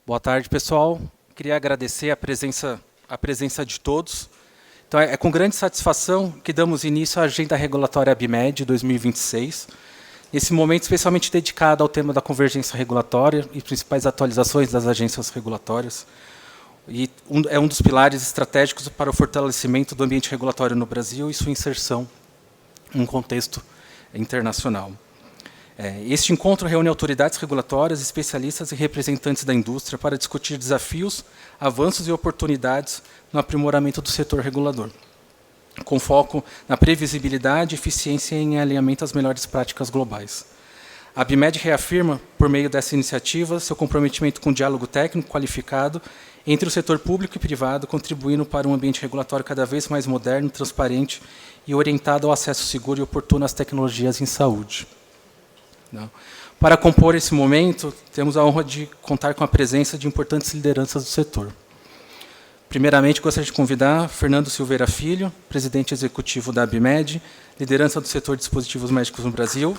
Boa tarde, pessoal. Queria agradecer a presença de todos. Então, é com grande satisfação que damos início à Agenda Regulatória ABIMED 2026, esse momento especialmente dedicado ao tema da convergência regulatória e principais atualizações das agências regulatórias. E é um dos pilares estratégicos para o fortalecimento do ambiente regulatório no Brasil e sua inserção em um contexto internacional. Este encontro reúne autoridades regulatórias, especialistas e representantes da indústria para discutir desafios, avanços e oportunidades no aprimoramento do setor regulador, com foco na previsibilidade, eficiência e em alinhamento às melhores práticas globais. A ABIMED reafirma, por meio dessa iniciativa, seu comprometimento com o diálogo técnico qualificado entre o setor público e privado, contribuindo para um ambiente regulatório cada vez mais moderno, transparente e orientado ao acesso seguro e oportuno às tecnologias em saúde. Para compor esse momento, temos a honra de contar com a presença de importantes lideranças do setor. Primeiramente, gostaria de convidar Fernando Silveira Filho, presidente executivo da ABIMED, liderança do setor de dispositivos médicos no Brasil,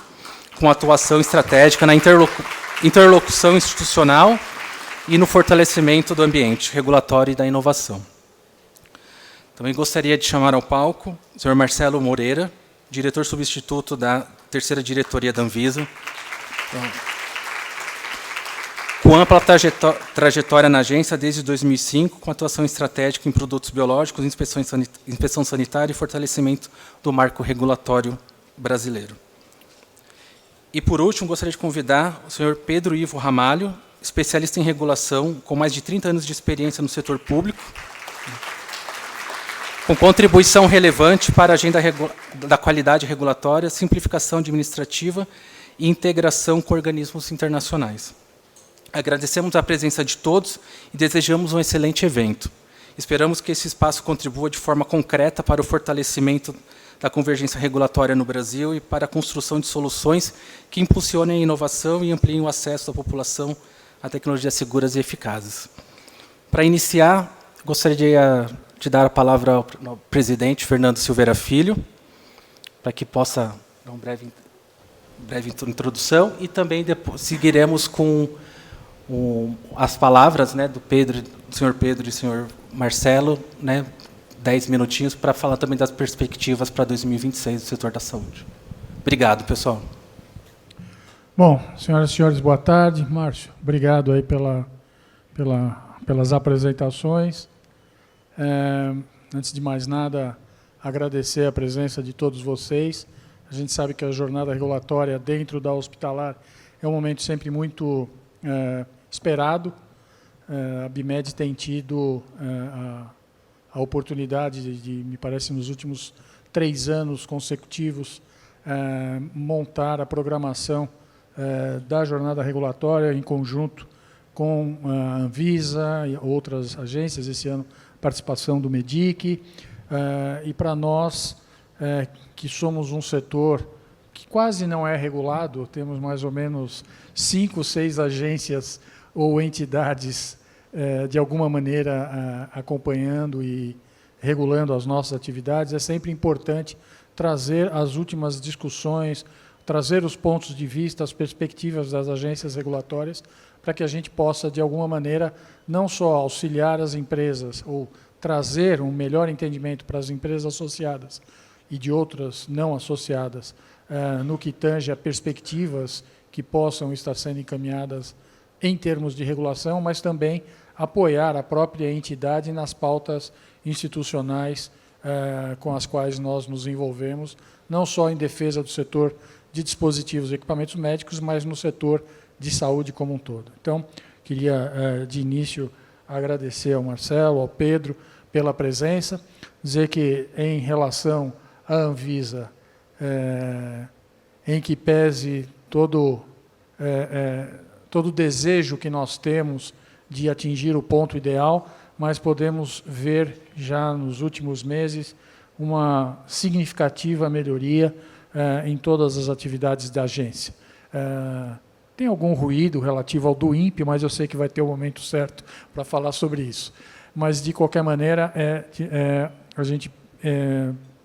com atuação estratégica na interlocução institucional e no fortalecimento do ambiente regulatório e da inovação. Também gostaria de chamar ao palco o senhor Marcelo Moreira, diretor substituto da terceira diretoria da Anvisa, com ampla trajetória na agência desde 2005, com atuação estratégica em produtos biológicos, inspeção sanitária e fortalecimento do marco regulatório brasileiro. E, por último, gostaria de convidar o senhor Pedro Ivo Ramalho, especialista em regulação, com mais de 30 anos de experiência no setor público, com contribuição relevante para a agenda da qualidade regulatória, simplificação administrativa e integração com organismos internacionais. Agradecemos a presença de todos e desejamos um excelente evento. Esperamos que esse espaço contribua de forma concreta para o fortalecimento da convergência regulatória no Brasil e para a construção de soluções que impulsionem a inovação e ampliem o acesso da população a tecnologias seguras e eficazes. Para iniciar, gostaria de dar a palavra ao presidente Fernando Silveira Filho, para que possa dar uma breve introdução, e também depois seguiremos com as palavras, né, do senhor Pedro e do senhor Marcelo, 10 minutinhos, para falar também das perspectivas para 2026 do setor da saúde. Obrigado, pessoal. Bom, senhoras e senhores, boa tarde. Márcio, obrigado aí pelas apresentações. Antes de mais nada, agradecer a presença de todos vocês. A gente sabe que a jornada regulatória dentro da hospitalar é um momento sempre muito esperado. A ABIMED tem tido a oportunidade de, me parece, nos últimos 3 anos consecutivos, montar a programação da jornada regulatória em conjunto com a Anvisa e outras agências, esse ano participação do MEDIC, e para nós, que somos um setor que quase não é regulado, temos mais ou menos 5, 6 agências ou entidades, de alguma maneira, acompanhando e regulando as nossas atividades, é sempre importante trazer as últimas discussões, trazer os pontos de vista, as perspectivas das agências regulatórias, para que a gente possa, de alguma maneira, não só auxiliar as empresas ou trazer um melhor entendimento para as empresas associadas e de outras não associadas, no que tange a perspectivas que possam estar sendo encaminhadas em termos de regulação, mas também apoiar a própria entidade nas pautas institucionais com as quais nós nos envolvemos, não só em defesa do setor de dispositivos e equipamentos médicos, mas no setor de saúde como um todo. Então, queria, de início, agradecer ao Marcelo, ao Pedro, pela presença, dizer que, em relação à Anvisa, em que pese todo o desejo que nós temos de atingir o ponto ideal, mas podemos ver, já nos últimos meses, uma significativa melhoria em todas as atividades da agência. Tem algum ruído relativo ao do INPE, mas eu sei que vai ter o momento certo para falar sobre isso. Mas, de qualquer maneira, a gente,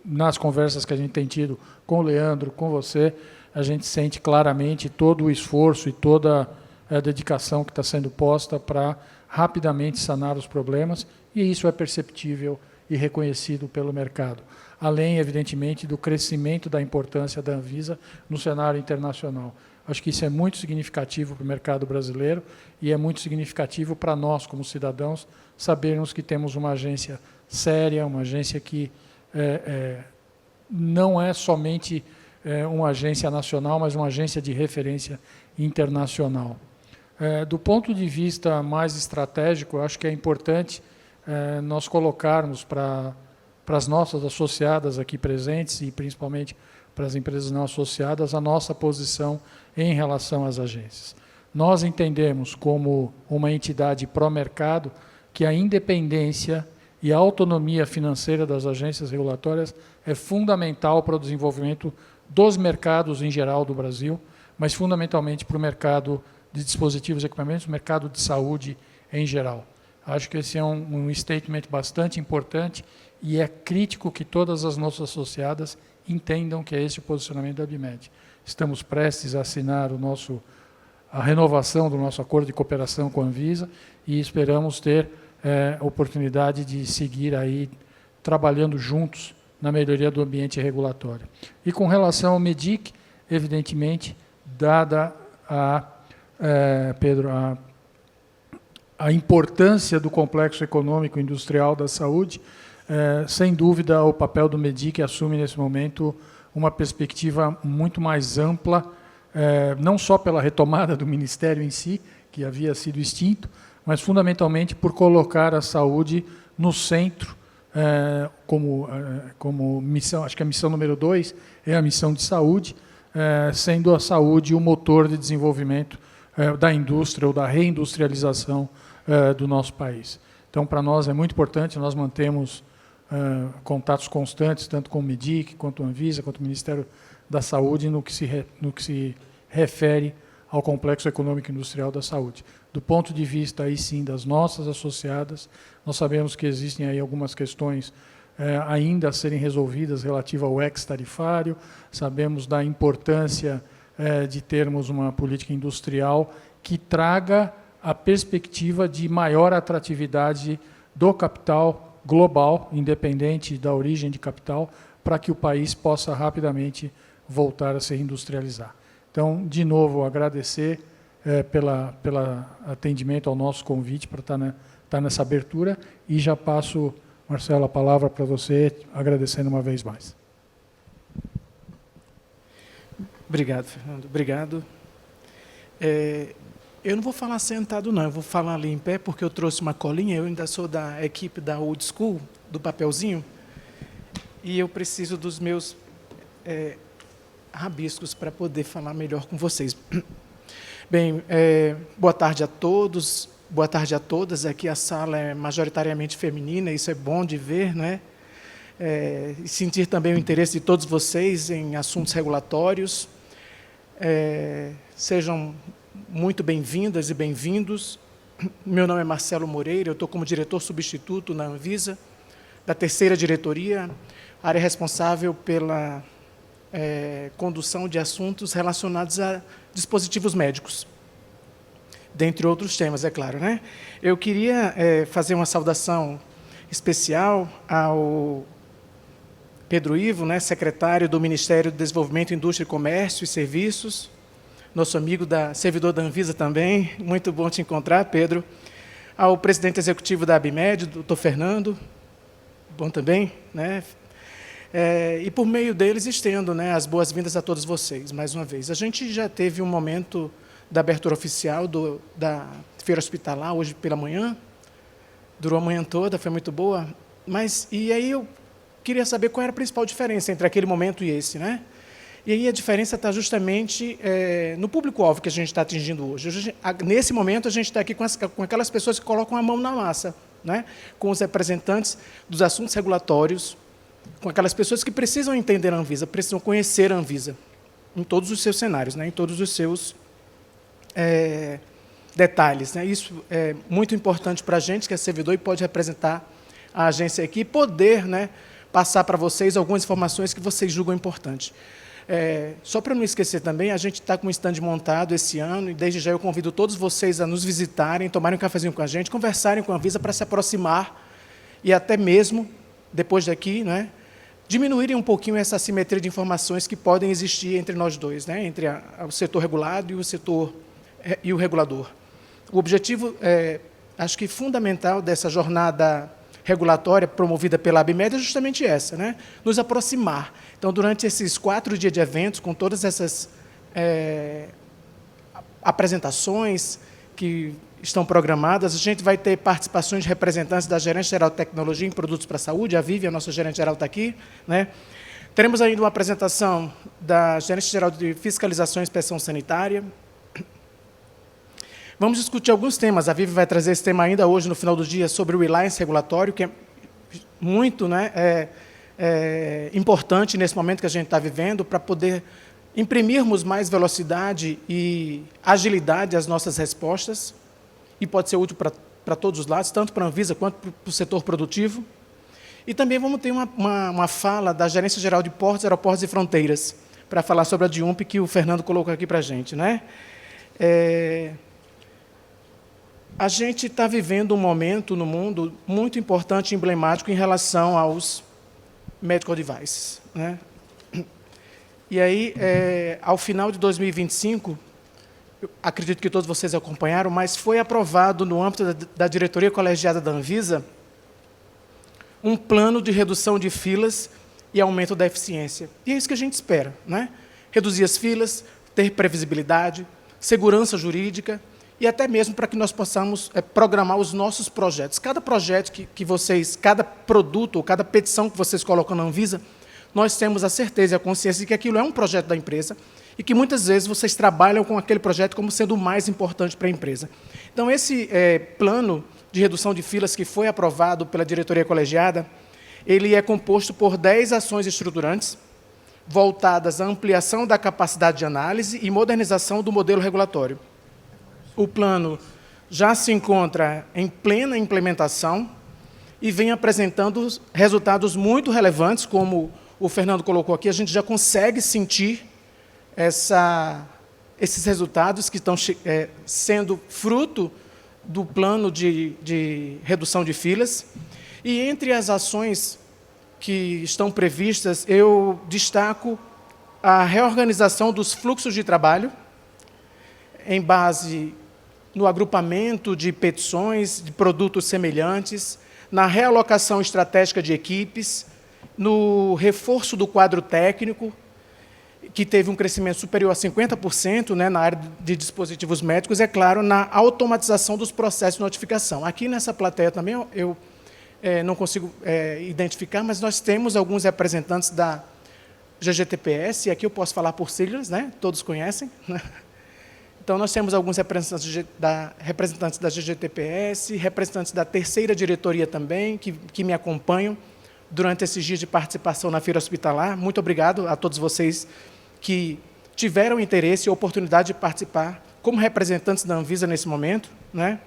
nas conversas que a gente tem tido com o Leandro, com você, a gente sente claramente todo o esforço e toda a dedicação que está sendo posta para rapidamente sanar os problemas, e isso é perceptível e reconhecido pelo mercado. Além, evidentemente, do crescimento da importância da Anvisa no cenário internacional. Acho que isso é muito significativo para o mercado brasileiro e é muito significativo para nós, como cidadãos, sabermos que temos uma agência séria, uma agência que não é somente uma agência nacional, mas uma agência de referência internacional. Do ponto de vista mais estratégico, eu acho que é importante nós colocarmos para as nossas associadas aqui presentes e principalmente para as empresas não associadas a nossa posição em relação às agências. Nós entendemos como uma entidade pró-mercado que a independência e a autonomia financeira das agências regulatórias é fundamental para o desenvolvimento dos mercados em geral do Brasil, mas fundamentalmente para o mercado de dispositivos e equipamentos, o mercado de saúde em geral. Acho que esse é um statement bastante importante e é crítico que todas as nossas associadas entendam que é esse o posicionamento da ABIMED. Estamos prestes a assinar a renovação do nosso acordo de cooperação com a Anvisa e esperamos ter oportunidade de seguir aí trabalhando juntos na melhoria do ambiente regulatório. E com relação ao MEDIC, evidentemente, dada Pedro, a importância do complexo econômico industrial da saúde, sem dúvida o papel do MEDIC assume nesse momento uma perspectiva muito mais ampla, não só pela retomada do Ministério em si, que havia sido extinto, mas fundamentalmente por colocar a saúde no centro, como missão, acho que a missão número 2 é a missão de saúde, sendo a saúde o motor de desenvolvimento da indústria ou da reindustrialização do nosso país. Então, para nós é muito importante, nós mantemos contatos constantes, tanto com o MEDIC, quanto a Anvisa, quanto o Ministério da Saúde, no que se refere ao complexo econômico industrial da saúde. Do ponto de vista, aí sim, das nossas associadas, nós sabemos que existem aí algumas questões ainda a serem resolvidas relativas ao ex-tarifário, sabemos da importância de termos uma política industrial que traga a perspectiva de maior atratividade do capital global, independente da origem de capital, para que o país possa rapidamente voltar a se industrializar. Então, de novo, agradecer pelo atendimento ao nosso convite para estar nessa abertura e já passo, Marcelo, a palavra para você, agradecendo uma vez mais. Obrigado, Fernando. Obrigado. Eu não vou falar sentado, não. Eu vou falar ali em pé, porque eu trouxe uma colinha. Eu ainda sou da equipe da Old School, do papelzinho, e eu preciso dos meus rabiscos para poder falar melhor com vocês. Bem, boa tarde a todos, boa tarde a todas. Aqui a sala é majoritariamente feminina, isso é bom de ver, né? E sentir também o interesse de todos vocês em assuntos regulatórios. Sejam muito bem-vindas e bem-vindos. Meu nome é Marcelo Moreira, eu estou como diretor substituto na Anvisa, da terceira diretoria, área responsável pela condução de assuntos relacionados a dispositivos médicos, dentre outros temas, é claro, né? Eu queria fazer uma saudação especial ao Pedro Ivo, né, secretário do Ministério do Desenvolvimento, Indústria, Comércio e Serviços, nosso amigo, servidor da Anvisa também, muito bom te encontrar, Pedro. Ao presidente executivo da ABIMED, doutor Fernando, bom também, né? E por meio deles estendo, né, as boas-vindas a todos vocês, mais uma vez. A gente já teve um momento da abertura oficial da feira hospitalar, hoje pela manhã, durou a manhã toda, foi muito boa, e aí eu queria saber qual era a principal diferença entre aquele momento e esse, né? E aí a diferença está justamente no público-alvo que a gente está atingindo hoje. Nesse momento, a gente está aqui com aquelas pessoas que colocam a mão na massa, né? Com os representantes dos assuntos regulatórios, com aquelas pessoas que precisam entender a Anvisa, precisam conhecer a Anvisa, em todos os seus cenários, né? Em todos os seus detalhes, né? Isso é muito importante para a gente, que é servidor e pode representar a agência aqui, e poder, né, passar para vocês algumas informações que vocês julgam importantes. Só para não esquecer também, a gente está com um stand montado esse ano, e desde já eu convido todos vocês a nos visitarem, tomarem um cafezinho com a gente, conversarem com a Anvisa para se aproximar, e até mesmo, depois daqui, né, diminuírem um pouquinho essa assimetria de informações que podem existir entre nós dois, né, entre o setor regulado e o regulador. O objetivo, acho que fundamental dessa jornada regulatória promovida pela ABMed é justamente essa, né, nos aproximar. Então, durante esses 4 dias de eventos, com todas essas apresentações que estão programadas, a gente vai ter participações de representantes da Gerência Geral de Tecnologia em Produtos para a Saúde, a Vivian, a nossa gerente geral está aqui, né? Teremos ainda uma apresentação da Gerência Geral de Fiscalização e Inspeção Sanitária. Vamos discutir alguns temas, a Vivian vai trazer esse tema ainda hoje, no final do dia, sobre o reliance regulatório, que é muito, né, importante nesse momento que a gente está vivendo, para poder imprimirmos mais velocidade e agilidade às nossas respostas, e pode ser útil para todos os lados, tanto para a Anvisa quanto para o setor produtivo. E também vamos ter uma fala da Gerência Geral de Portos, Aeroportos e Fronteiras, para falar sobre a DIUMP, que o Fernando colocou aqui para a gente, né? A gente está vivendo um momento no mundo muito importante e emblemático em relação aos medical devices, né? E aí, ao final de 2025, eu acredito que todos vocês acompanharam, mas foi aprovado, no âmbito da diretoria colegiada da Anvisa, um plano de redução de filas e aumento da eficiência. E é isso que a gente espera, né? Reduzir as filas, ter previsibilidade, segurança jurídica, e até mesmo para que nós possamos programar os nossos projetos. Cada projeto que vocês, cada produto ou cada petição que vocês colocam na Anvisa, nós temos a certeza e a consciência de que aquilo é um projeto da empresa e que, muitas vezes, vocês trabalham com aquele projeto como sendo o mais importante para a empresa. Então, esse plano de redução de filas que foi aprovado pela diretoria colegiada, ele é composto por 10 ações estruturantes, voltadas à ampliação da capacidade de análise e modernização do modelo regulatório. O plano já se encontra em plena implementação e vem apresentando resultados muito relevantes, como o Fernando colocou aqui, a gente já consegue sentir esses resultados que estão sendo fruto do plano de redução de filas. E entre as ações que estão previstas, eu destaco a reorganização dos fluxos de trabalho, em base no agrupamento de petições, de produtos semelhantes, na realocação estratégica de equipes, no reforço do quadro técnico, que teve um crescimento superior a 50%, né, na área de dispositivos médicos, é claro, na automatização dos processos de notificação. Aqui nessa plateia também eu não consigo identificar, mas nós temos alguns representantes da GGTPS, e aqui eu posso falar por siglas, né, todos conhecem, né? Então, nós temos alguns representantes da GGTPS, representantes da terceira diretoria também, que me acompanham durante esses dias de participação na feira hospitalar. Muito obrigado a todos vocês que tiveram interesse e oportunidade de participar como representantes da Anvisa nesse momento, né?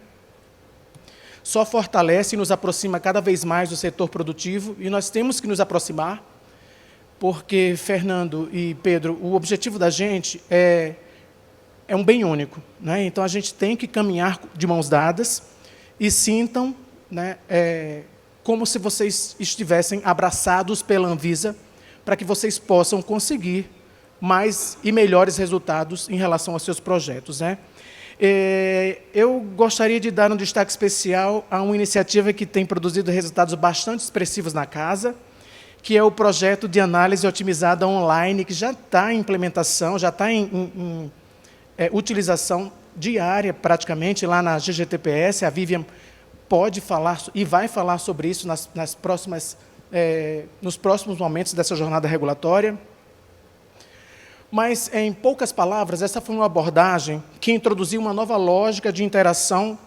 Só fortalece e nos aproxima cada vez mais do setor produtivo, e nós temos que nos aproximar, porque, Fernando e Pedro, o objetivo da gente é um bem único, né? Então, a gente tem que caminhar de mãos dadas e sintam, né, como se vocês estivessem abraçados pela Anvisa, para que vocês possam conseguir mais e melhores resultados em relação aos seus projetos, né? Eu gostaria de dar um destaque especial a uma iniciativa que tem produzido resultados bastante expressivos na casa, que é o projeto de análise otimizada online, que já está em implementação, já está em utilização diária, praticamente, lá na GGTPS. A Vivian pode falar e vai falar sobre isso nos próximos momentos dessa jornada regulatória. Mas, em poucas palavras, essa foi uma abordagem que introduziu uma nova lógica de interação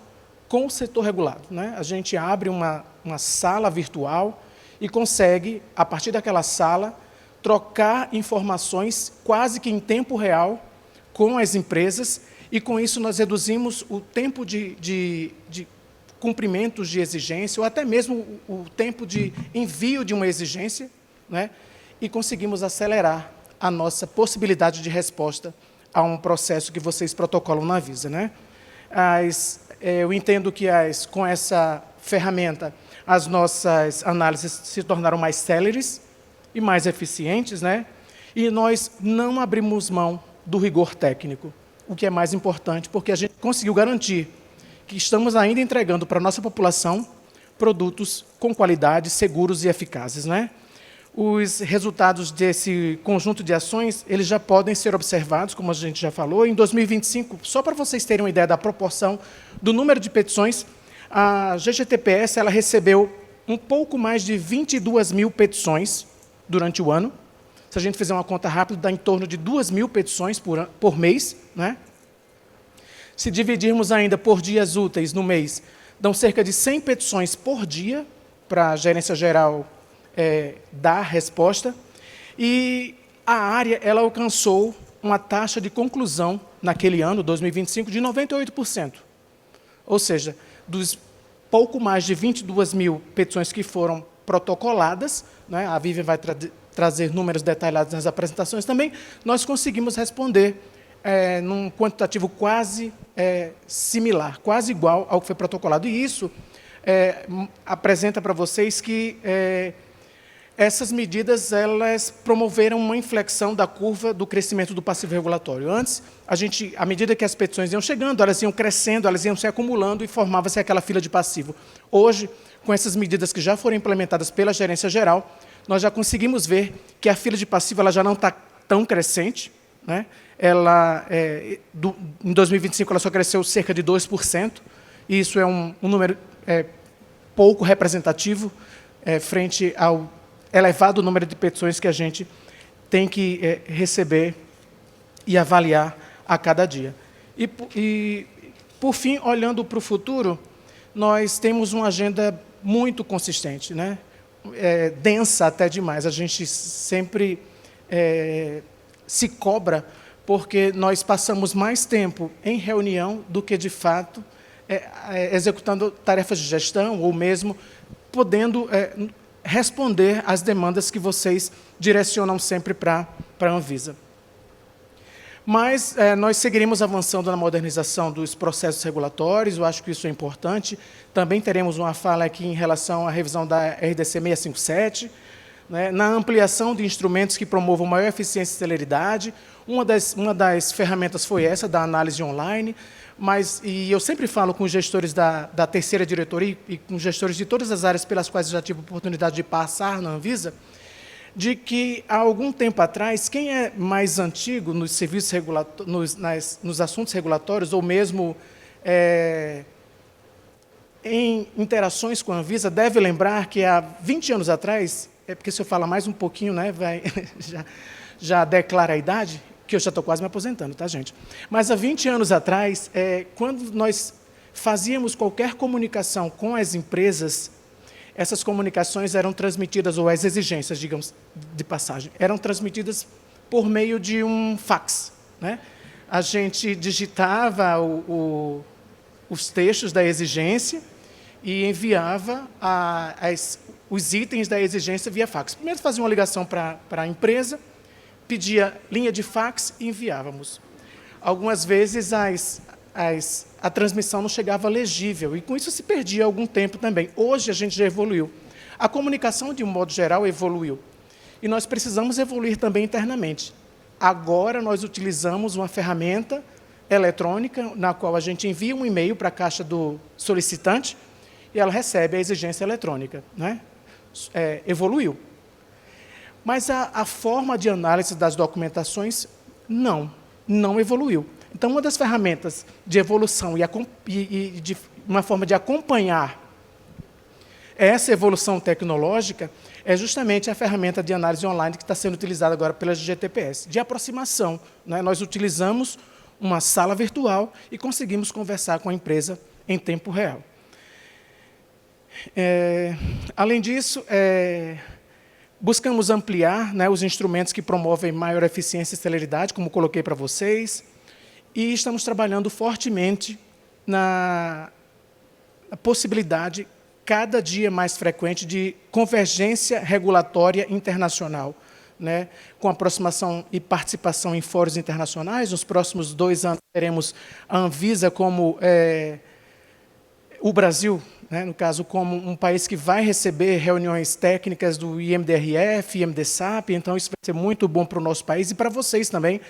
com o setor regulado, né? A gente abre uma sala virtual e consegue, a partir daquela sala, trocar informações quase que em tempo real com as empresas, e, com isso, nós reduzimos o tempo de cumprimentos de exigência, ou até mesmo o tempo de envio de uma exigência, né? E conseguimos acelerar a nossa possibilidade de resposta a um processo que vocês protocolam na Anvisa, né? Eu entendo que com essa ferramenta, as nossas análises se tornaram mais céleres e mais eficientes, né? E nós não abrimos mão do rigor técnico, o que é mais importante, porque a gente conseguiu garantir que estamos ainda entregando para a nossa população produtos com qualidade, seguros e eficazes, né? Os resultados desse conjunto de ações, eles já podem ser observados, como a gente já falou. Em 2025, só para vocês terem uma ideia da proporção do número de petições, a GGTPS ela recebeu um pouco mais de 22 mil petições durante o ano. Se a gente fizer uma conta rápida, dá em torno de 2 mil petições por mês, né? Se dividirmos ainda por dias úteis no mês, dão cerca de 100 petições por dia para a Gerência Geral dar resposta. E a área ela alcançou uma taxa de conclusão naquele ano, 2025, de 98%. Ou seja, dos pouco mais de 22 mil petições que foram protocoladas, né, a Vivian vai trazer números detalhados nas apresentações também, nós conseguimos responder num quantitativo quase similar, quase igual ao que foi protocolado. E isso apresenta para vocês que essas medidas elas promoveram uma inflexão da curva do crescimento do passivo regulatório. Antes, à medida que as petições iam chegando, elas iam crescendo, elas iam se acumulando e formava-se aquela fila de passivo. Hoje, com essas medidas que já foram implementadas pela Gerência Geral, nós já conseguimos ver que a fila de passivo ela já não está tão crescente, né? Em 2025, ela só cresceu cerca de 2%, e isso é um número pouco representativo frente ao elevado número de petições que a gente tem que receber e avaliar a cada dia. E, por fim, olhando para o futuro, nós temos uma agenda muito consistente, né? Densa até demais. A gente sempre se cobra porque nós passamos mais tempo em reunião do que, de fato, executando tarefas de gestão ou mesmo podendo responder às demandas que vocês direcionam sempre para a Anvisa. Mas nós seguiremos avançando na modernização dos processos regulatórios, eu acho que isso é importante. Também teremos uma fala aqui em relação à revisão da RDC 657, né, na ampliação de instrumentos que promovam maior eficiência e celeridade. Uma das ferramentas foi essa, da análise online, e eu sempre falo com os gestores da terceira diretoria e com gestores de todas as áreas pelas quais eu já tive a oportunidade de passar na Anvisa, de que, há algum tempo atrás, quem é mais antigo nos serviços nos assuntos regulatórios, ou mesmo em interações com a Anvisa, deve lembrar que, há 20 anos atrás, porque se eu falar mais um pouquinho, né, já declara a idade, que eu já estou quase me aposentando, tá, gente? Mas há 20 anos atrás, quando nós fazíamos qualquer comunicação com as empresas, essas comunicações eram transmitidas, ou as exigências, digamos, de passagem, eram transmitidas por meio de um fax, né? A gente digitava os textos da exigência e enviava os itens da exigência via fax. Primeiro fazia uma ligação para a empresa, pedia linha de fax e enviávamos. Algumas vezes a transmissão não chegava legível, e com isso se perdia algum tempo também. Hoje a gente já evoluiu. A comunicação, de um modo geral, evoluiu. E nós precisamos evoluir também internamente. Agora nós utilizamos uma ferramenta eletrônica, na qual a gente envia um e-mail para a caixa do solicitante e ela recebe a exigência eletrônica, né? Evoluiu. Mas a forma de análise das documentações não evoluiu. Então, uma das ferramentas de evolução e de uma forma de acompanhar essa evolução tecnológica é justamente a ferramenta de análise online que está sendo utilizada agora pela GGTPS, de aproximação, né? Nós utilizamos uma sala virtual e conseguimos conversar com a empresa em tempo real. Além disso, buscamos ampliar, né, os instrumentos que promovem maior eficiência e celeridade, como coloquei para vocês, e estamos trabalhando fortemente na possibilidade, cada dia mais frequente, de convergência regulatória internacional, né, com aproximação e participação em fóruns internacionais. Nos próximos 2 anos, teremos a Anvisa como o Brasil, né, no caso, como um país que vai receber reuniões técnicas do IMDRF, IMDSAP, então isso vai ser muito bom para o nosso país e para vocês também,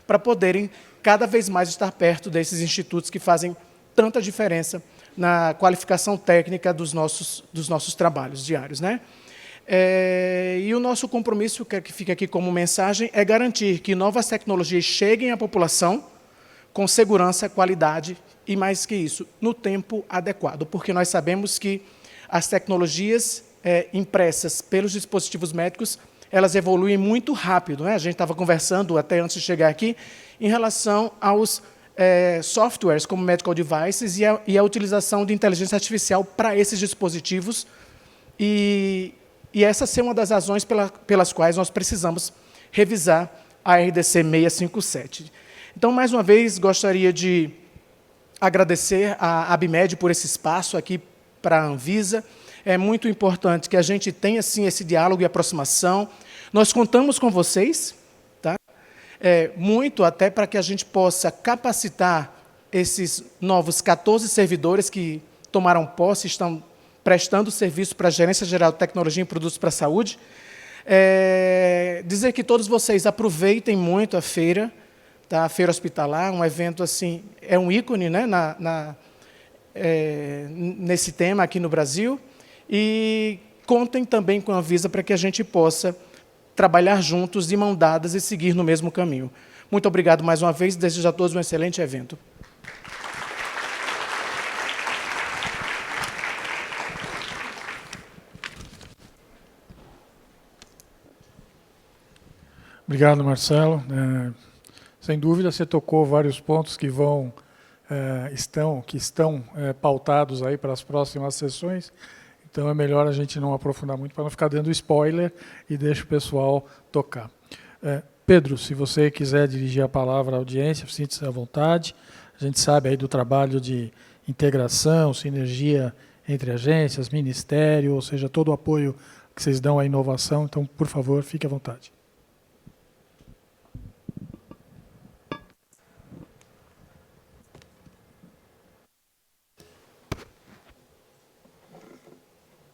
para poderem cada vez mais estar perto desses institutos que fazem tanta diferença na qualificação técnica dos nossos trabalhos diários, né? E o nosso compromisso, que fica aqui como mensagem, é garantir que novas tecnologias cheguem à população com segurança, qualidade e, mais que isso, no tempo adequado, porque nós sabemos que as tecnologias impressas pelos dispositivos médicos, elas evoluem muito rápido, né? A gente estava conversando, até antes de chegar aqui, em relação aos softwares como medical devices e a utilização de inteligência artificial para esses dispositivos, e essa ser uma das razões pelas quais nós precisamos revisar a RDC 657. Então, mais uma vez, gostaria de agradecer à ABMed por esse espaço aqui para a Anvisa. É muito importante que a gente tenha, sim, esse diálogo e aproximação. Nós contamos com vocês, tá? Muito até para que a gente possa capacitar esses novos 14 servidores que tomaram posse, estão prestando serviço para a Gerência Geral de Tecnologia e Produtos para a Saúde. Dizer que todos vocês aproveitem muito a feira, tá? A Feira Hospitalar, um evento assim, é um ícone, né, nesse tema aqui no Brasil, e contem também com a Anvisa para que a gente possa trabalhar juntos, de mão dadas, e seguir no mesmo caminho. Muito obrigado mais uma vez, desejo a todos um excelente evento. Obrigado, Marcelo. Sem dúvida, você tocou vários pontos que estão pautados aí para as próximas sessões. Então, é melhor a gente não aprofundar muito para não ficar dando spoiler e deixa o pessoal tocar. Pedro, se você quiser dirigir a palavra à audiência, sinta-se à vontade. A gente sabe aí do trabalho de integração, sinergia entre agências, ministério, ou seja, todo o apoio que vocês dão à inovação. Então, por favor, fique à vontade.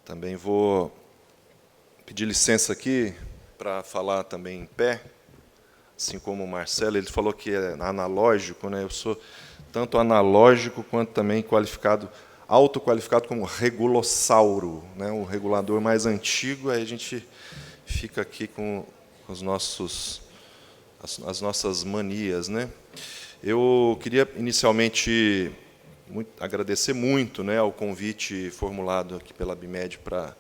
Também vou pedir licença aqui para falar também em pé, assim como o Marcelo, ele falou que é analógico, né? Eu sou tanto analógico quanto também autoqualificado como regulossauro, né? O regulador mais antigo, aí a gente fica aqui com as nossas manias, né? Eu queria inicialmente agradecer muito, né, ao convite formulado aqui pela ABMed para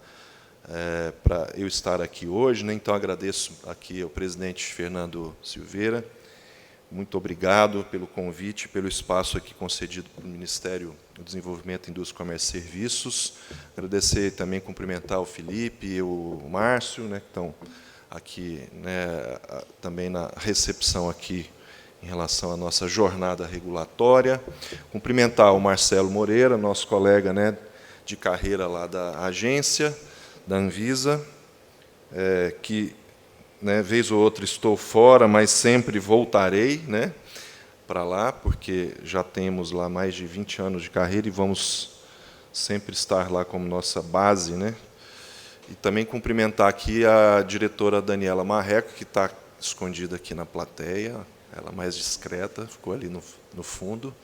eu estar aqui hoje, né? Então, agradeço aqui ao presidente Fernando Silveira. Muito obrigado pelo convite, pelo espaço aqui concedido pelo Ministério do Desenvolvimento, Indústria, Comércio e Serviços. Agradecer também, cumprimentar o Felipe e o Márcio, né, que estão aqui, né, também na recepção aqui em relação à nossa jornada regulatória. Cumprimentar o Marcelo Moreira, nosso colega, né, de carreira lá da agência, da Anvisa, que, né, vez ou outra estou fora, mas sempre voltarei, né, para lá, porque já temos lá mais de 20 anos de carreira e vamos sempre estar lá como nossa base, né. E também cumprimentar aqui a diretora Daniela Marreco, que está escondida aqui na plateia, ela mais discreta, ficou ali no fundo.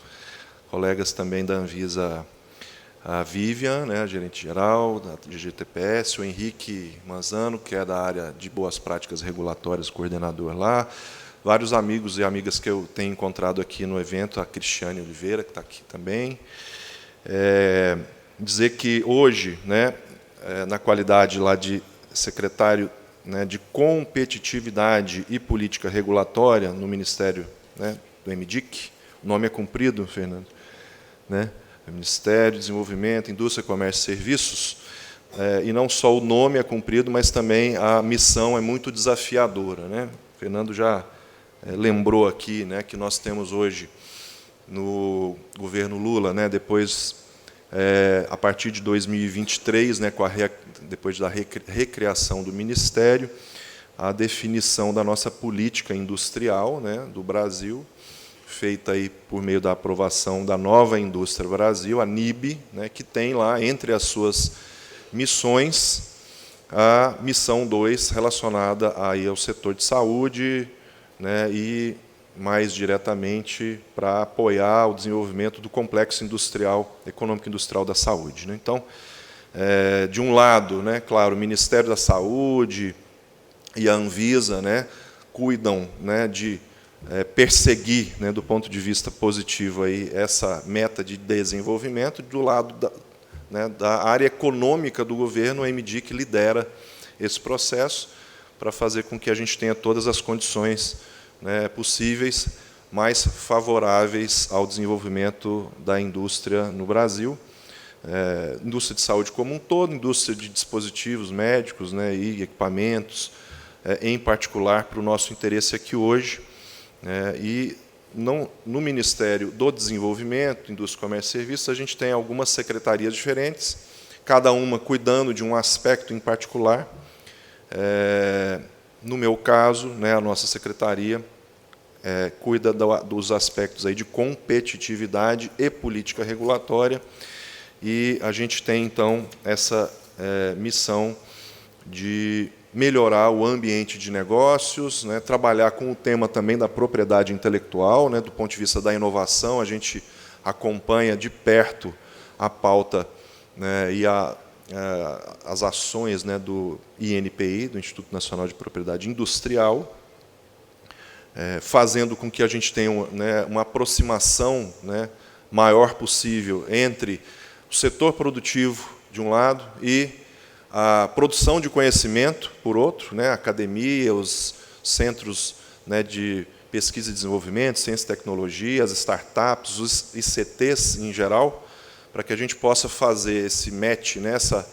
Colegas também da Anvisa, a Vivian, né, a gerente-geral da GTPS, o Henrique Manzano, que é da área de boas práticas regulatórias, coordenador lá, vários amigos e amigas que eu tenho encontrado aqui no evento, a Cristiane Oliveira, que está aqui também. Dizer que hoje, né, na qualidade lá de secretário, né, de competitividade e política regulatória no Ministério, né, do MDIC, o nome é comprido, Fernando, né, Ministério de Desenvolvimento, Indústria, Comércio e Serviços, e não só o nome é cumprido, mas também a missão é muito desafiadora, né? O Fernando já lembrou aqui, né, que nós temos hoje no governo Lula, né, depois, a partir de 2023, né, depois da recriação do Ministério, a definição da nossa política industrial, né, do Brasil, feita aí por meio da aprovação da Nova Indústria Brasil, a NIB, né, que tem lá, entre as suas missões, a missão 2, relacionada aí ao setor de saúde, né, e, mais diretamente, para apoiar o desenvolvimento do complexo industrial, econômico-industrial da saúde, né. Então, de um lado, né, claro, o Ministério da Saúde e a Anvisa, né, cuidam, né, de perseguir, né, do ponto de vista positivo, aí, essa meta de desenvolvimento. Do lado da área econômica do governo, a MD que lidera esse processo para fazer com que a gente tenha todas as condições, né, possíveis, mais favoráveis ao desenvolvimento da indústria no Brasil, indústria de saúde como um todo, indústria de dispositivos médicos, né, e equipamentos, em particular para o nosso interesse aqui hoje. E no Ministério do Desenvolvimento, Indústria, Comércio e Serviços, a gente tem algumas secretarias diferentes, cada uma cuidando de um aspecto em particular. No meu caso, né, a nossa secretaria cuida dos aspectos aí de competitividade e política regulatória, e a gente tem, então, essa missão de melhorar o ambiente de negócios, né, trabalhar com o tema também da propriedade intelectual, né, do ponto de vista da inovação. A gente acompanha de perto a pauta, né, e as ações, né, do INPI, do Instituto Nacional de Propriedade Industrial, fazendo com que a gente tenha, né, uma aproximação, né, maior possível entre o setor produtivo, de um lado, e a produção de conhecimento, por outro, né, a academia, os centros, né, de pesquisa e desenvolvimento, ciência e tecnologia, as startups, os ICTs em geral, para que a gente possa fazer esse match, né, essa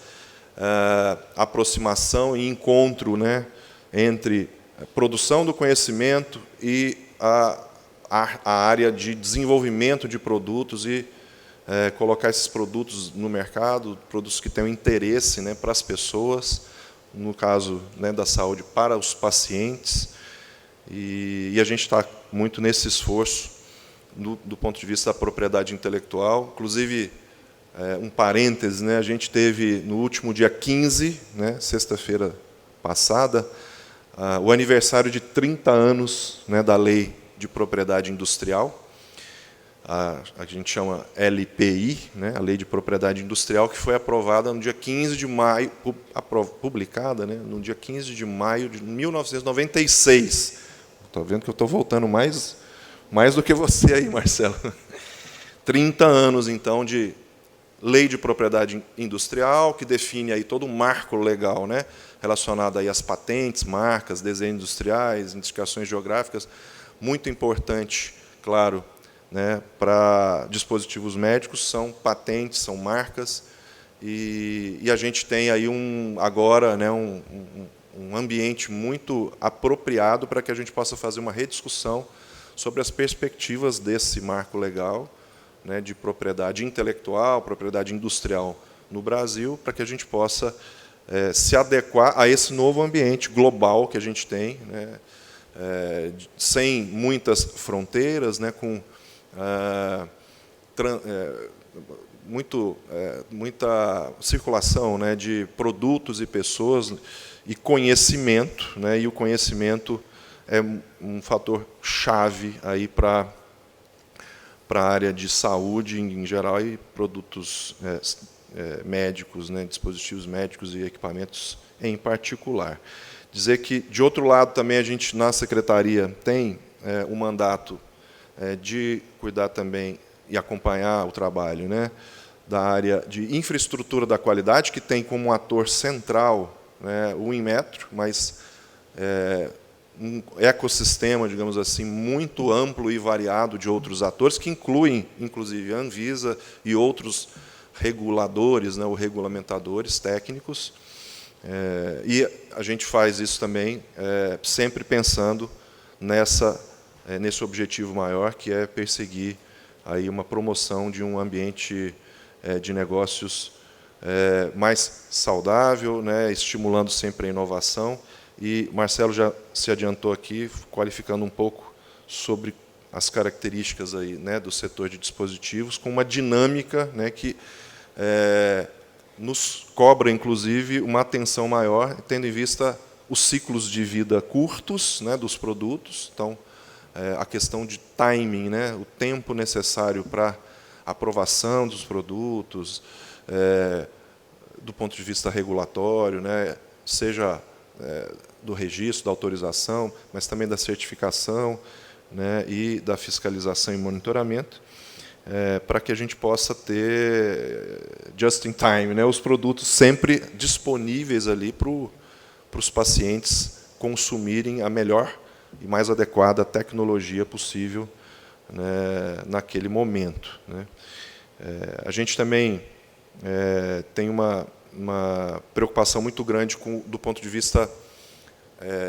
aproximação e encontro, né, entre a produção do conhecimento e a área de desenvolvimento de produtos e colocar esses produtos no mercado, produtos que tenham interesse, né, para as pessoas, no caso, né, da saúde, para os pacientes. E a gente está muito nesse esforço do ponto de vista da propriedade intelectual. Inclusive, um parêntese, né, a gente teve, no último dia 15, né, sexta-feira passada, o aniversário de 30 anos, né, da Lei de Propriedade Industrial, a gente chama LPI, né, a Lei de Propriedade Industrial, que foi aprovada no dia 15 de maio, publicada, né, no dia 15 de maio de 1996. Estou vendo que eu estou voltando mais do que você aí, Marcelo. 30 anos, então, de Lei de Propriedade Industrial, que define aí todo um marco legal, né, relacionado aí às patentes, marcas, desenhos industriais, indicações geográficas, muito importante, claro, né, para dispositivos médicos, são patentes, são marcas, e a gente tem aí agora, né, um ambiente muito apropriado para que a gente possa fazer uma rediscussão sobre as perspectivas desse marco legal, né, de propriedade intelectual, propriedade industrial no Brasil, para que a gente possa se adequar a esse novo ambiente global que a gente tem, né, sem muitas fronteiras, né, com muita circulação, né, de produtos e pessoas e conhecimento, né, e o conhecimento é um fator chave aí para a área de saúde em geral e produtos médicos, né, dispositivos médicos e equipamentos em particular. Dizer que, de outro lado, também a gente, na secretaria, tem o mandato de cuidar também e acompanhar o trabalho, né, da área de infraestrutura da qualidade, que tem como ator central, né, o Inmetro, mas um ecossistema, digamos assim, muito amplo e variado de outros atores, que incluem, inclusive, a Anvisa e outros reguladores, né, ou regulamentadores técnicos. E a gente faz isso também sempre pensando nesse objetivo maior, que é perseguir aí uma promoção de um ambiente de negócios mais saudável, né, estimulando sempre a inovação e Marcelo já se adiantou aqui, qualificando um pouco sobre as características aí, né, do setor de dispositivos, com uma dinâmica, né, que nos cobra, inclusive, uma atenção maior, tendo em vista os ciclos de vida curtos, né, dos produtos. Então, a questão de timing, né, o tempo necessário para aprovação dos produtos, do ponto de vista regulatório, né, seja do registro, da autorização, mas também da certificação, né, e da fiscalização e monitoramento, para que a gente possa ter just in time, né, os produtos sempre disponíveis ali para os pacientes consumirem a melhor e mais adequada tecnologia possível, né, naquele momento, né. A gente também tem uma preocupação muito grande do ponto de vista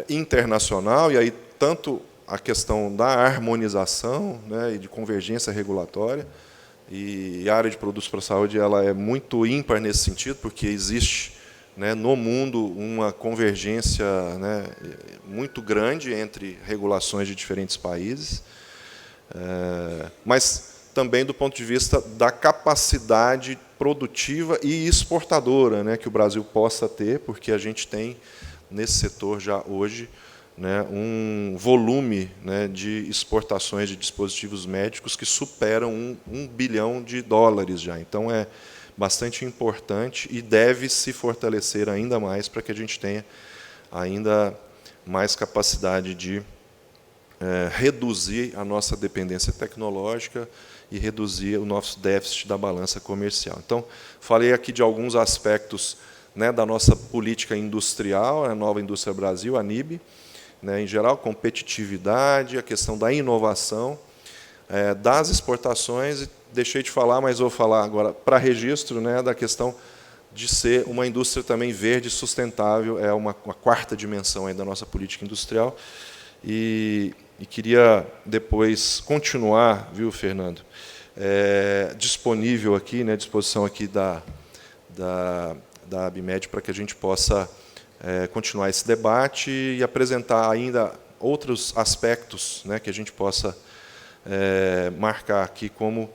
internacional, e aí tanto a questão da harmonização, né, e de convergência regulatória, e a área de produtos para a saúde ela é muito ímpar nesse sentido, porque existe, né, no mundo uma convergência, né, muito grande entre regulações de diferentes países, mas também do ponto de vista da capacidade produtiva e exportadora, né, que o Brasil possa ter, porque a gente tem nesse setor já hoje, né, um volume, né, de exportações de dispositivos médicos que superam $1 bilhão já. Então, é bastante importante e deve se fortalecer ainda mais para que a gente tenha ainda mais capacidade de reduzir a nossa dependência tecnológica e reduzir o nosso déficit da balança comercial. Então, falei aqui de alguns aspectos, né, da nossa política industrial, a Nova Indústria Brasil, a NIB, né, em geral, competitividade, a questão da inovação, das exportações, e deixei de falar, mas vou falar agora para registro, né, da questão de ser uma indústria também verde e sustentável, é uma quarta dimensão aí da nossa política industrial, e queria depois continuar, viu, Fernando, disponível aqui, né, à disposição aqui da ABMed, para que a gente possa continuar esse debate e apresentar ainda outros aspectos, né, que a gente possa marcar aqui como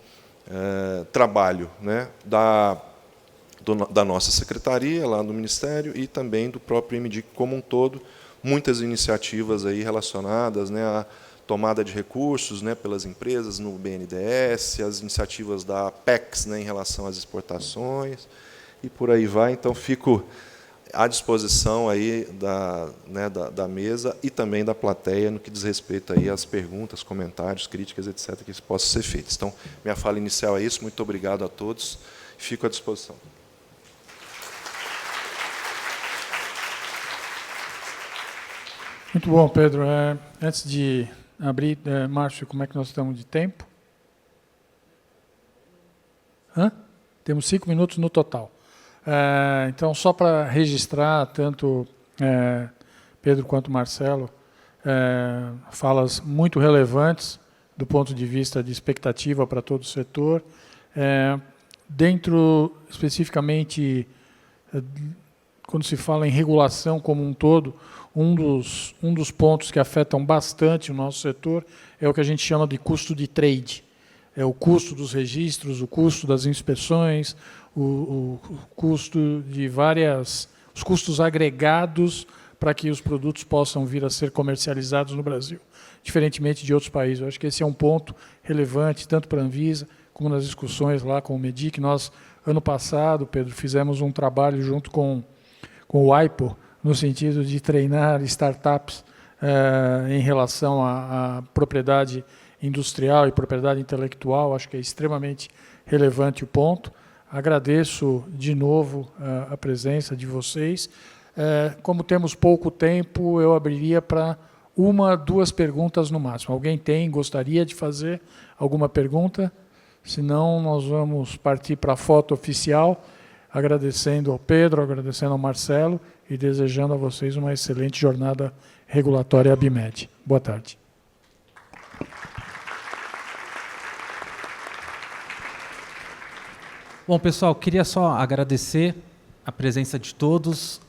trabalho, né, da nossa secretaria, lá no Ministério, e também do próprio IMDIC como um todo, muitas iniciativas aí relacionadas, né, à tomada de recursos, né, pelas empresas no BNDES, as iniciativas da Apex, né, em relação às exportações, e por aí vai. Então, fico à disposição aí da mesa e também da plateia no que diz respeito aí às perguntas, comentários, críticas, etc., que isso possa ser feito. Então, minha fala inicial é isso. Muito obrigado a todos. Fico à disposição. Muito bom, Pedro. Antes de abrir, Márcio, como é que nós estamos de tempo? Temos 5 minutos no total. Então, só para registrar, tanto Pedro quanto Marcelo, falas muito relevantes do ponto de vista de expectativa para todo o setor. Dentro, especificamente, quando se fala em regulação como um todo, um dos pontos que afetam bastante o nosso setor é o que a gente chama de custo de trade. É o custo dos registros, o custo das inspeções, o custo de os custos agregados para que os produtos possam vir a ser comercializados no Brasil, diferentemente de outros países. Eu acho que esse é um ponto relevante, tanto para a Anvisa, como nas discussões lá com o MEDIC. Nós, ano passado, Pedro, fizemos um trabalho junto com o AIPO, no sentido de treinar startups em relação à propriedade industrial e propriedade intelectual. Acho que é extremamente relevante o ponto. Agradeço de novo a presença de vocês. Como temos pouco tempo, eu abriria para 1, 2 perguntas no máximo. Alguém gostaria de fazer alguma pergunta? Se não, nós vamos partir para a foto oficial, agradecendo ao Pedro, agradecendo ao Marcelo e desejando a vocês uma excelente jornada regulatória ABMed. Boa tarde. Bom, pessoal, queria só agradecer a presença de todos.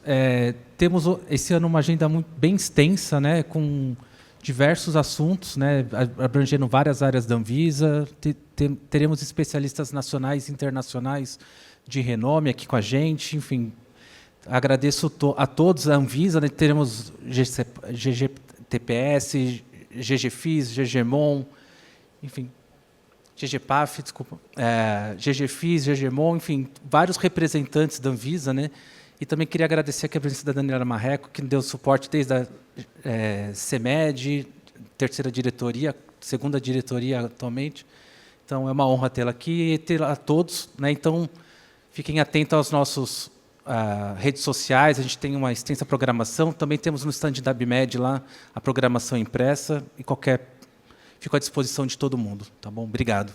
temos esse ano uma agenda bem extensa, né, com diversos assuntos, né, abrangendo várias áreas da Anvisa. Teremos especialistas nacionais e internacionais de renome aqui com a gente. Enfim, agradeço a todos a Anvisa, né, teremos GGTPS, GGFIS, GGMON, enfim, GGPAF, desculpa, GGFIS, GGMON, enfim, vários representantes da Anvisa, né? E também queria agradecer aqui a presença da Daniela Marreco, que deu suporte desde a CEMED, terceira diretoria, segunda diretoria atualmente. Então, é uma honra tê-la aqui e tê-la a todos, né? Então, fiquem atentos aos nossos redes sociais, a gente tem uma extensa programação, também temos no stand da BIMED lá a programação impressa, e fico à disposição de todo mundo. Tá bom? Obrigado.